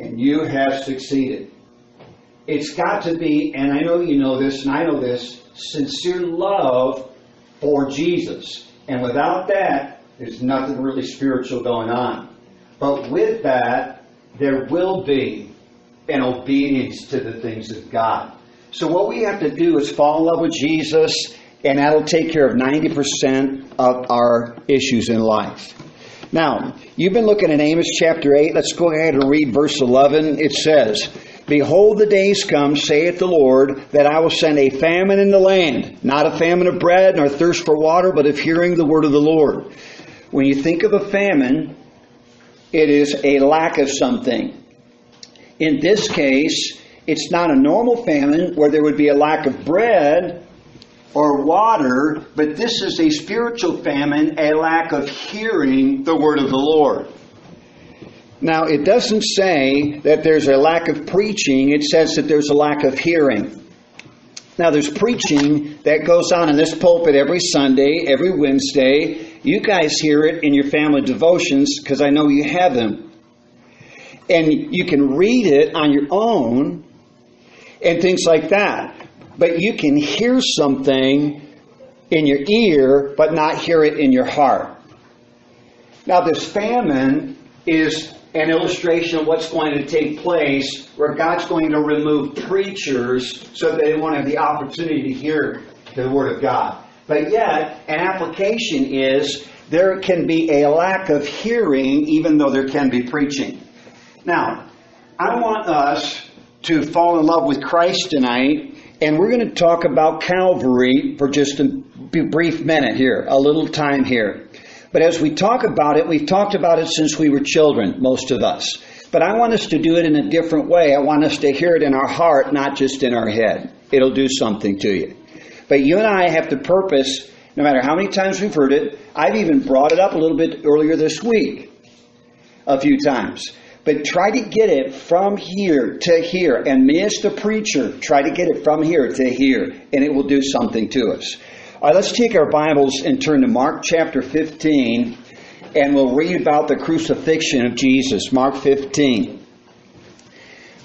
and you have succeeded. It's got to be, and I know you know this, and I know this, sincere love for Jesus. And without that, there's nothing really spiritual going on. But with that, there will be an obedience to the things of God. So what we have to do is fall in love with Jesus, and that'll take care of 90% of our issues in life. Now, you've been looking at Amos chapter 8. Let's go ahead and read verse 11. It says, Behold, the days come, saith the Lord, that I will send a famine in the land, not a famine of bread, nor thirst for water, but of hearing the word of the Lord. When you think of a famine, it is a lack of something. In this case, it's not a normal famine where there would be a lack of bread or water, but this is a spiritual famine, a lack of hearing the word of the Lord. Now, it doesn't say that there's a lack of preaching. It says that there's a lack of hearing. Now, there's preaching that goes on in this pulpit every Sunday, every Wednesday. You guys hear it in your family devotions because I know you have them. And you can read it on your own and things like that. But you can hear something in your ear, but not hear it in your heart. Now, this famine is an illustration of what's going to take place where God's going to remove preachers so that they won't have the opportunity to hear the Word of God. But yet, an application is there can be a lack of hearing even though there can be preaching. Now, I want us to fall in love with Christ tonight, and we're going to talk about Calvary for just a brief minute here, a little time here. But as we talk about it, we've talked about it since we were children, most of us. But I want us to do it in a different way. I want us to hear it in our heart, not just in our head. It'll do something to you. But you and I have to purpose, no matter how many times we've heard it. I've even brought it up a little bit earlier this week, a few times. But try to get it from here to here. And me as the preacher, try to get it from here to here. And it will do something to us. All right, let's take our Bibles and turn to Mark chapter 15. And we'll read about the crucifixion of Jesus. Mark 15.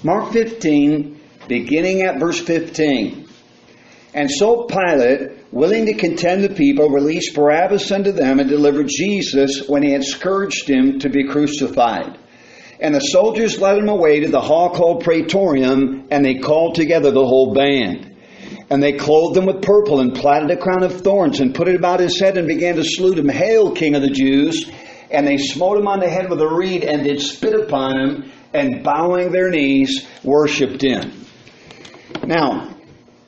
Mark 15, beginning at verse 15. And so Pilate, willing to content the people, released Barabbas unto them and delivered Jesus, when he had scourged him, to be crucified. And the soldiers led him away to the hall called Praetorium, and they called together the whole band. And they clothed him with purple, and platted a crown of thorns, and put it about his head, and began to salute him, Hail, King of the Jews! And they smote him on the head with a reed, and did spit upon him, and bowing their knees, worshipped him. Now,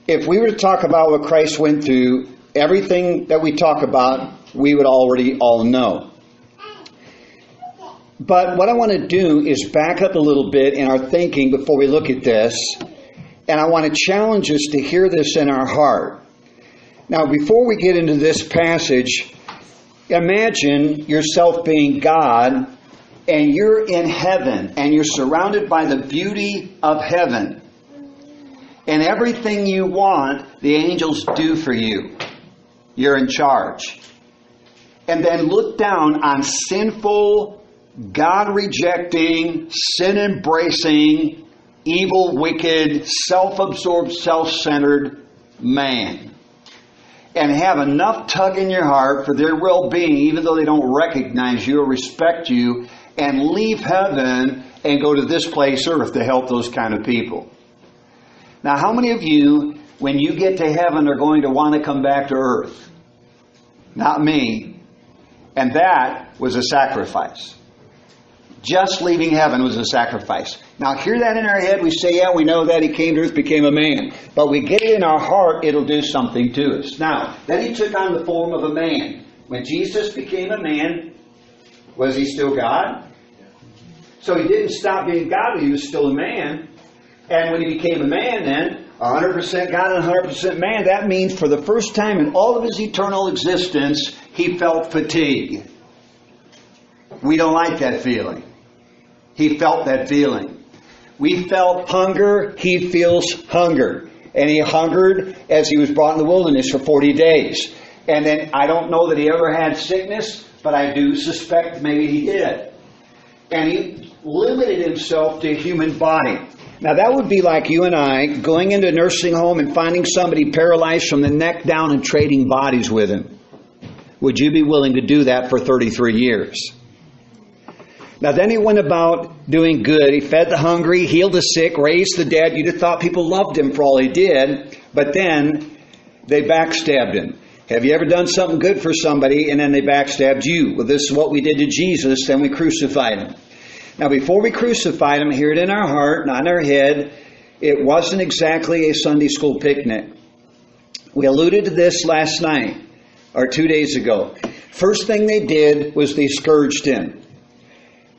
if we were to talk about what Christ went through, everything that we talk about, we would already all know. But what I want to do is back up a little bit in our thinking before we look at this. And I want to challenge us to hear this in our heart. Now, before we get into this passage, imagine yourself being God, and you're in heaven, and you're surrounded by the beauty of heaven. And everything you want, the angels do for you. You're in charge. And then look down on sinful, God-rejecting, sin-embracing, evil, wicked, self-absorbed, self-centered man. And have enough tug in your heart for their well-being, even though they don't recognize you or respect you, and leave heaven and go to this place, earth, to help those kind of people. Now, how many of you, when you get to heaven, are going to want to come back to earth? Not me. And that was a sacrifice. Just leaving heaven was a sacrifice. Now, hear that in our head. We say, yeah, we know that he came to earth, became a man. But we get it in our heart, it'll do something to us. Now, then he took on the form of a man. When Jesus became a man, was he still God? So he didn't stop being God, but he was still a man. And when he became a man then, 100% God and 100% man, that means for the first time in all of his eternal existence, he felt fatigue. We don't like that feeling. He felt that feeling. We felt hunger. He feels hunger. And he hungered as he was brought in the wilderness for 40 days. And then I don't know that he ever had sickness, but I do suspect maybe he did. And he limited himself to a human body. Now that would be like you and I going into a nursing home and finding somebody paralyzed from the neck down and trading bodies with him. Would you be willing to do that for 33 years? Now then he went about doing good. He fed the hungry, healed the sick, raised the dead. You'd have thought people loved him for all he did, but then they backstabbed him. Have you ever done something good for somebody and then they backstabbed you? Well, this is what we did to Jesus, then we crucified him. Now before we crucified him, hear it in our heart, not in our head, it wasn't exactly a Sunday school picnic. We alluded to this last night, or 2 days ago. First thing they did was they scourged him.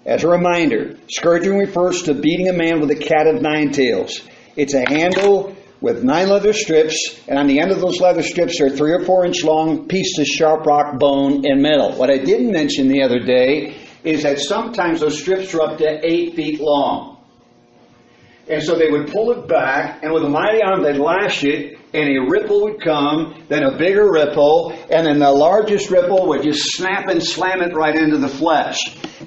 As a reminder, scourging refers to beating a man with a cat of nine tails. It's a handle with 9 leather strips, and on the end of those leather strips are 3 or 4 inch long pieces of sharp rock, bone, and metal. What I didn't mention the other day is that sometimes those strips are up to 8 feet long. And so they would pull it back, and with a mighty arm they'd lash it, and a ripple would come, then a bigger ripple, and then the largest ripple would just snap and slam it right into the flesh.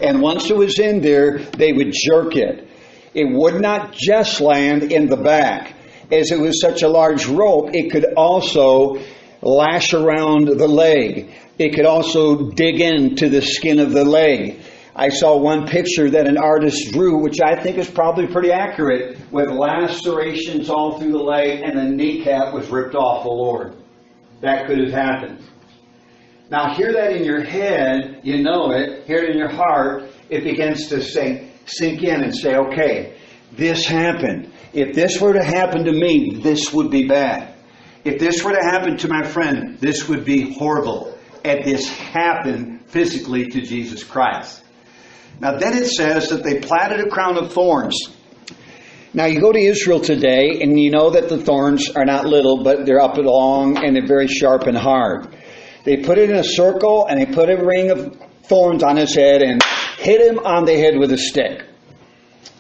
And once it was in there, they would jerk it. It would not just land in the back. As it was such a large rope, it could also lash around the leg. It could also dig into the skin of the leg. I saw one picture that an artist drew, which I think is probably pretty accurate, with lacerations all through the leg and the kneecap was ripped off the Lord. That could have happened. Now hear that in your head, you know it, hear it in your heart, it begins to sink in and say, okay, this happened. If this were to happen to me, this would be bad. If this were to happen to my friend, this would be horrible. And this happened physically to Jesus Christ. Now then it says that they plaited a crown of thorns. Now you go to Israel today and you know that the thorns are not little, but they're up and long and they're very sharp and hard. They put it in a circle and they put a ring of thorns on his head and hit him on the head with a stick.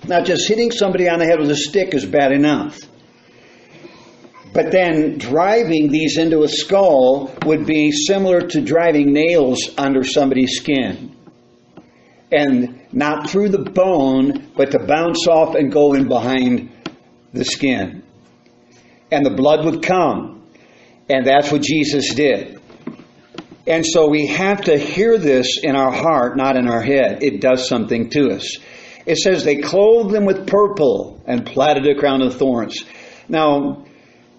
Now just hitting somebody on the head with a stick is bad enough. But then driving these into a skull would be similar to driving nails under somebody's skin. And not through the bone, but to bounce off and go in behind the skin. And the blood would come. And that's what Jesus did. And so we have to hear this in our heart, not in our head. It does something to us. It says they clothed him with purple and plaited a crown of thorns. Now,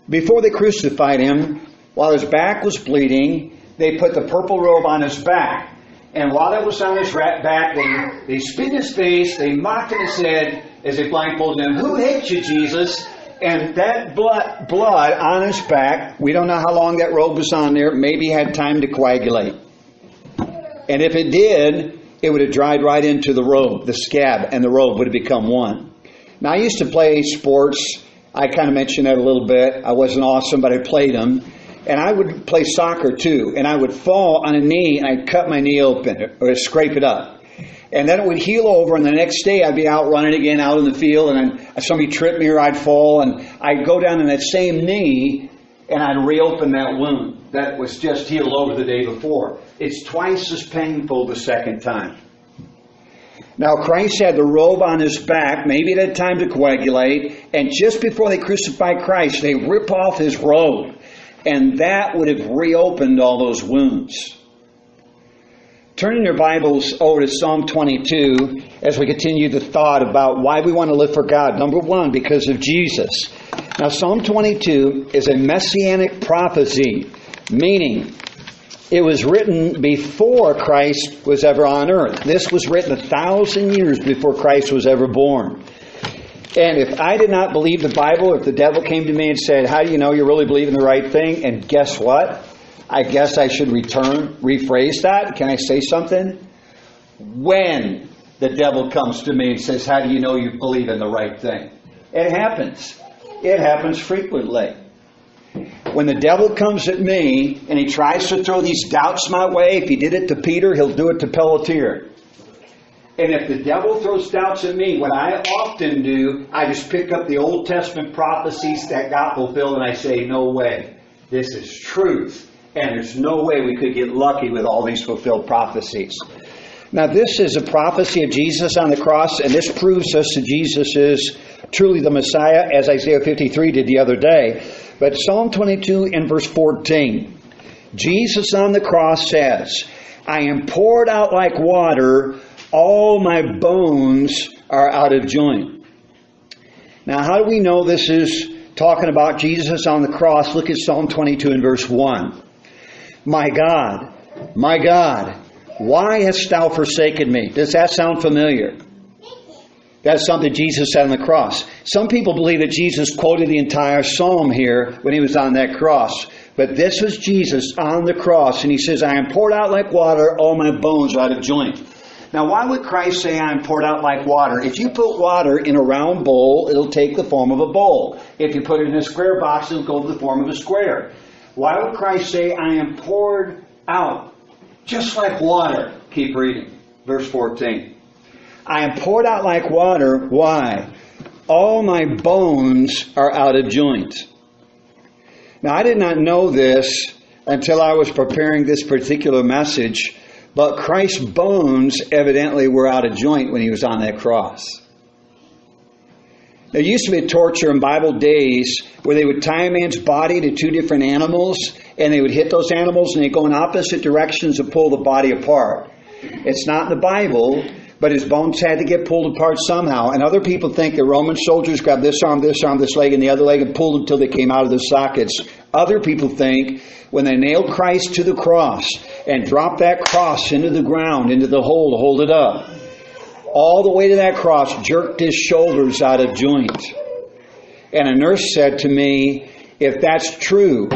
before they crucified him, while his back was bleeding, they put the purple robe on his back. And while it was on his back, they spit in his face, they mocked in his head as they blindfolded him. Who hit you, Jesus? And that blood on his back, we don't know how long that robe was on there, maybe had time to coagulate. And if it did, it would have dried right into the robe, the scab, and the robe would have become one. Now, I used to play sports. I kind of mentioned that a little bit. I wasn't awesome, but I played them. And I would play soccer too. And I would fall on a knee and I'd cut my knee open or scrape it up. And then it would heal over, and the next day I'd be out running again out in the field, and then somebody tripped me or I'd fall, and I'd go down on that same knee and I'd reopen that wound that was just healed over the day before. It's twice as painful the second time. Now Christ had the robe on his back, maybe it had time to coagulate, and just before they crucified Christ, they rip off his robe, and that would have reopened all those wounds. Turning your Bibles over to Psalm 22 as we continue the thought about why we want to live for God. Number one, because of Jesus. Now, Psalm 22 is a messianic prophecy, meaning it was written before Christ was ever on earth. This was written 1,000 years before Christ was ever born. And if I did not believe the Bible, if the devil came to me and said, how do you know you're really believing the right thing? And guess what? I guess I should rephrase that. Can I say something? When the devil comes to me and says, how do you know you believe in the right thing? It happens. It happens frequently. When the devil comes at me and he tries to throw these doubts my way, if he did it to Peter, he'll do it to Pelletier. And if the devil throws doubts at me, what I often do, I just pick up the Old Testament prophecies that got fulfilled and I say, no way. This is truth. And there's no way we could get lucky with all these fulfilled prophecies. Now this is a prophecy of Jesus on the cross, and this proves us that Jesus is truly the Messiah, as Isaiah 53 did the other day. But Psalm 22 and verse 14, Jesus on the cross says, I am poured out like water, all my bones are out of joint. Now how do we know this is talking about Jesus on the cross? Look at Psalm 22 and verse 1. My God, why hast thou forsaken me? Does that sound familiar? That's something Jesus said on the cross. Some people believe that Jesus quoted the entire psalm here when he was on that cross. But this was Jesus on the cross, and he says, I am poured out like water, all my bones are out of joint. Now, why would Christ say I am poured out like water? If you put water in a round bowl, it'll take the form of a bowl. If you put it in a square box, it'll go to the form of a square. Why would Christ say I am poured out just like water? Keep reading. Verse 14. I am poured out like water. Why? All my bones are out of joint. Now, I did not know this until I was preparing this particular message, but Christ's bones evidently were out of joint when he was on that cross. There used to be a torture in Bible days where they would tie a man's body to two different animals, and they would hit those animals and they'd go in opposite directions to pull the body apart. It's not in the Bible, but his bones had to get pulled apart somehow. And other people think the Roman soldiers grabbed this arm, this leg, and the other leg and pulled until they came out of the sockets. Other people think when they nailed Christ to the cross and dropped that cross into the ground, into the hole to hold it up, all the way to that cross, jerked his shoulders out of joint. And a nurse said to me, if that's true,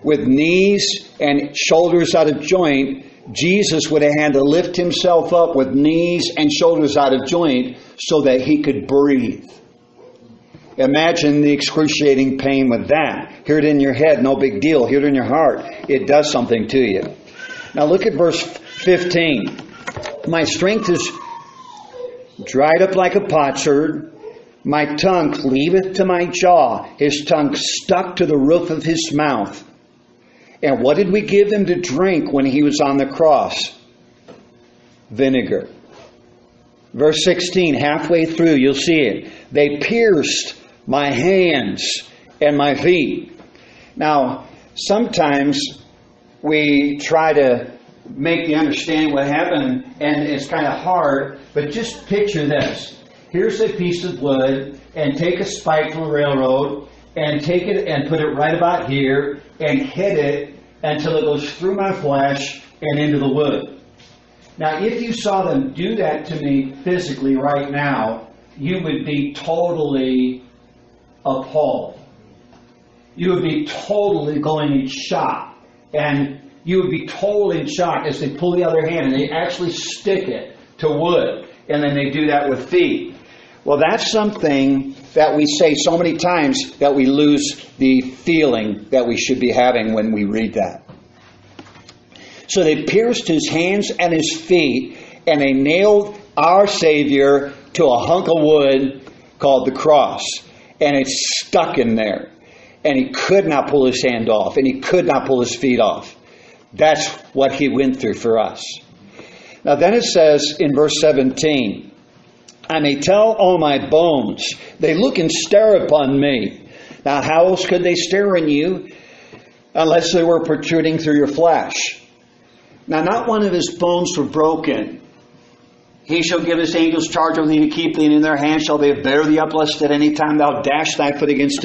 with knees and shoulders out of joint, Jesus would have had to lift himself up with knees and shoulders out of joint so that he could breathe. Imagine the excruciating pain with that. Hear it in your head, no big deal. Hear it in your heart. It does something to you. Now look at verse 15. My strength is dried up like a potsherd. My tongue cleaveth to my jaw. His tongue stuck to the roof of his mouth. And what did we give him to drink when he was on the cross? Vinegar. Verse 16, halfway through, you'll see it. They pierced my hands and my feet. Now, sometimes we try to make you understand what happened, and it's kind of hard, but just picture this. Here's a piece of wood, and take a spike from a railroad, and take it and put it right about here, and hit it until it goes through my flesh and into the wood. Now, if you saw them do that to me physically right now, you would be totally appalled. You would be totally going in shock. And you would be totally in shock as they pull the other hand and they actually stick it to wood. And then they do that with feet. Well, that's something that we say so many times that we lose the feeling that we should be having when we read that. So they pierced his hands and his feet, and they nailed our Savior to a hunk of wood called the cross. And it's stuck in there. And he could not pull his hand off, and he could not pull his feet off. That's what he went through for us. Now then it says in verse 17, I may tell all my bones, they look and stare upon me. Now how else could they stare on you unless they were protruding through your flesh? Now not one of his bones were broken. He shall give his angels charge over thee to keep thee, and in their hands shall they bear thee up, lest at any time thou dash thy foot against